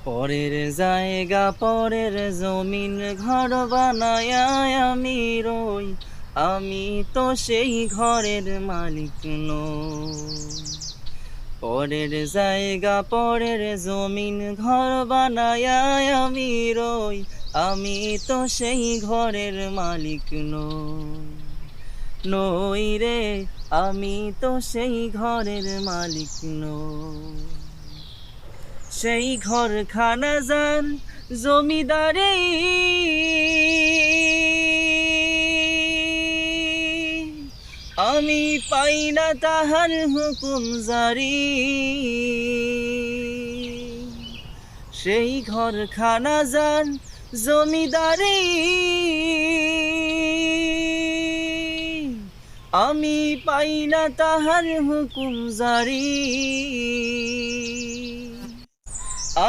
পরের জায়গা পরের জমিন ঘর বানায় আমি রই, আমি তো সেই ঘরের মালিক নই। পরের জায়গা পরের জমিন ঘর বানায় আমি রই, আমি তো সেই ঘরের মালিক নই। নই রে, আমি তো সেই ঘরের মালিক নই। সেই ঘরখানা যার জমিদারি, আমি পাই না তাহার হুকুম জারি। সেই ঘরখানা যার জমিদারি, আমি পাই না তাহার হুকুম জারি।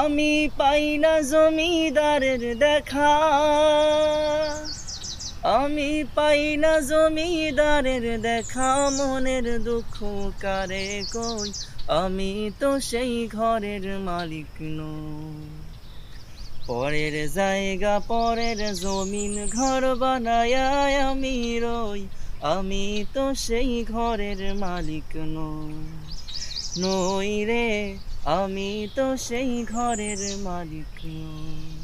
আমি পাই না জমিদারের দেখা, আমি পাই না জমিদারের দেখা। মনের দুঃখ কারে কই, আমি তো সেই ঘরের মালিক নই। পরের জায়গা পরের জমিন ঘর বানায় আমি রই, আমি তো সেই ঘরের মালিক নই। নই রে, আমি তো সেই ঘরের মালিক নই।